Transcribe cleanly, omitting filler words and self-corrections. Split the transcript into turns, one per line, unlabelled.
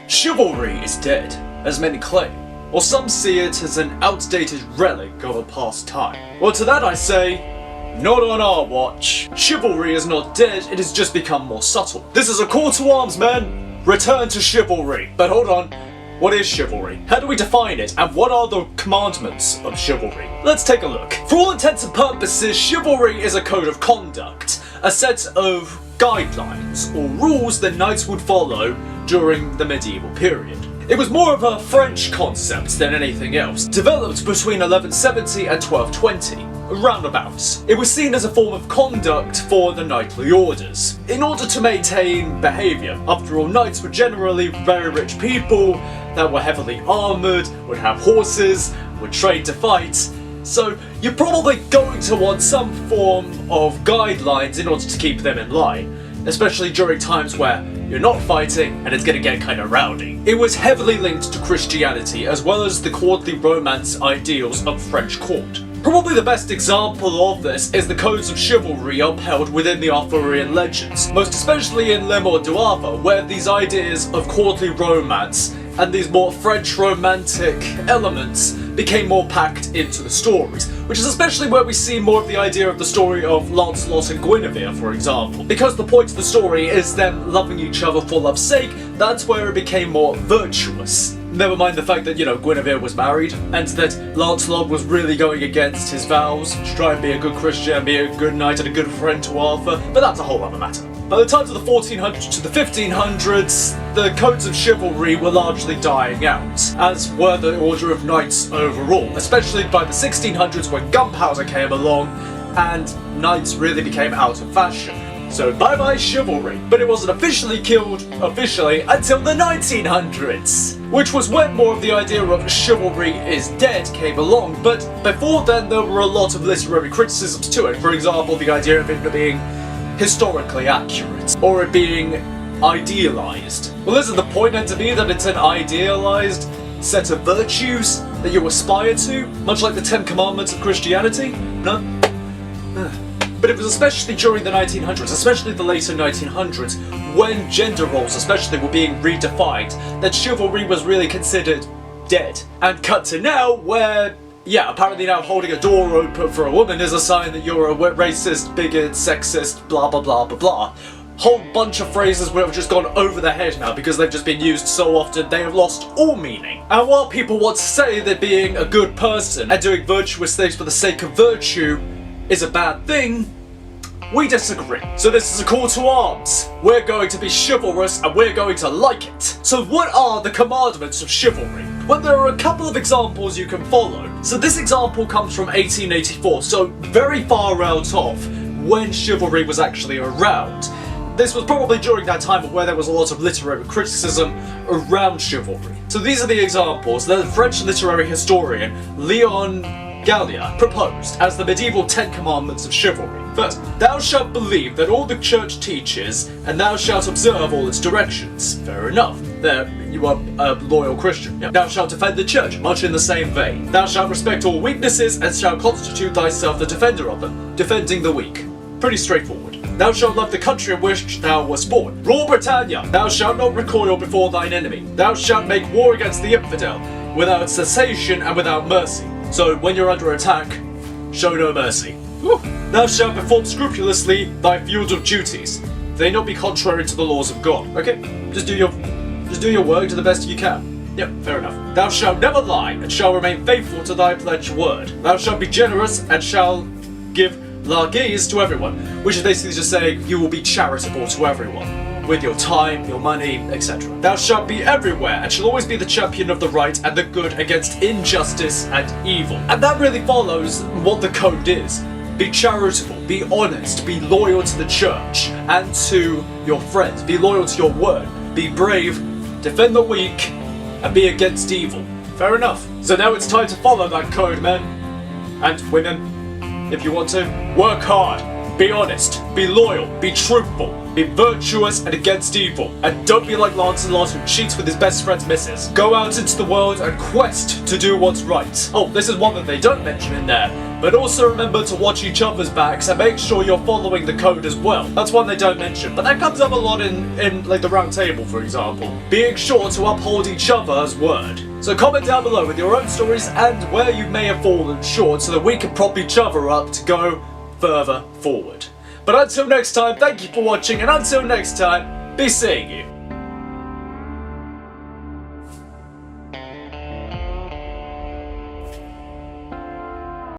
Chivalry is dead, as many claim, or some see it as an outdated relic of a past time. Well, to that I say, not on our watch. Chivalry is not dead, it has just become more subtle. This is a call to arms, men! Return to chivalry. But hold on, what is chivalry? How do we define it, and what are the commandments of chivalry? Let's take a look. For all intents and purposes, chivalry is a code of conduct, a set of guidelines or rules that knights would follow during the medieval period. It was more of a French concept than anything else, developed between 1170 and 1220, roundabouts. It was seen as a form of conduct for the knightly orders, in order to maintain behaviour. After all, knights were generally very rich people that were heavily armoured, would have horses, were trained to fight, so you're probably going to want some form of guidelines in order to keep them in line, especially during times where you're not fighting and it's gonna get kinda rowdy. It was heavily linked to Christianity as well as the courtly romance ideals of French court. Probably the best example of this is the codes of chivalry upheld within the Arthurian legends, most especially in Le Morte d'Arthur, where these ideas of courtly romance and these more French romantic elements became more packed into the stories, which is especially where we see more of the idea of the story of Lancelot and Guinevere, for example. Because the point of the story is them loving each other for love's sake, that's where it became more virtuous. Never mind the fact that, Guinevere was married, and that Lancelot was really going against his vows to try and be a good Christian, be a good knight and a good friend to Arthur, but that's a whole other matter. By the times of the 1400s to the 1500s, the codes of chivalry were largely dying out, as were the order of knights overall, especially by the 1600s when gunpowder came along and knights really became out of fashion. So bye-bye chivalry. But it wasn't officially killed, until the 1900s, which was when more of the idea of chivalry is dead came along, but before then there were a lot of literary criticisms to it. For example, the idea of it being historically accurate, or it being idealized. Well, isn't the point meant to be that it's an idealized set of virtues that you aspire to, much like the 10 Commandments of Christianity? No? But it was especially during the 1900s, especially the later 1900s, when gender roles especially were being redefined, that chivalry was really considered dead. And cut to now, where apparently now holding a door open for a woman is a sign that you're a racist, bigot, sexist, blah blah blah blah blah. Whole bunch of phrases would have just gone over the head now because they've just been used so often they have lost all meaning. And while people want to say that being a good person and doing virtuous things for the sake of virtue is a bad thing, we disagree. So this is a call to arms. We're going to be chivalrous and we're going to like it. So what are the commandments of chivalry? Well, there are a couple of examples you can follow. So this example comes from 1884, so very far out of when chivalry was actually around. This was probably during that time where there was a lot of literary criticism around chivalry. So these are the examples that the French literary historian Leon Gallia proposed as the medieval 10 Commandments of chivalry. First, thou shalt believe that all the church teaches, and thou shalt observe all its directions. Fair enough. There, you are a loyal Christian. Yeah. Thou shalt defend the church, much in the same vein. Thou shalt respect all weaknesses, and shalt constitute thyself the defender of them, defending the weak. Pretty straightforward. Thou shalt love the country in which thou wast born. Rule Britannia. Thou shalt not recoil before thine enemy. Thou shalt make war against the infidel, without cessation and without mercy. So when you're under attack, show no mercy. Whew. Thou shalt perform scrupulously thy feudal duties. They not be contrary to the laws of God. Okay? Just do your work to the best you can. Yep, fair enough. Thou shalt never lie, and shall remain faithful to thy pledged word. Thou shalt be generous, and shall give largesse to everyone, which is basically just saying you will be charitable to everyone, with your time, your money, etc. Thou shalt be everywhere, and shall always be the champion of the right and the good against injustice and evil. And that really follows what the code is. Be charitable, be honest, be loyal to the church and to your friends, be loyal to your word, be brave, defend the weak, and be against evil. Fair enough. So now it's time to follow that code, men. And women, if you want to. Work hard, be honest, be loyal, be truthful, be virtuous and against evil. And don't be like Lancelot who cheats with his best friend's missus. Go out into the world and quest to do what's right. Oh, this is one that they don't mention in there. But also remember to watch each other's backs and make sure you're following the code as well. That's one they don't mention, but that comes up a lot in like the round table, for example. Being sure to uphold each other's word. So comment down below with your own stories and where you may have fallen short so that we can prop each other up to go further forward. But until next time, thank you for watching, and until next time, be seeing you.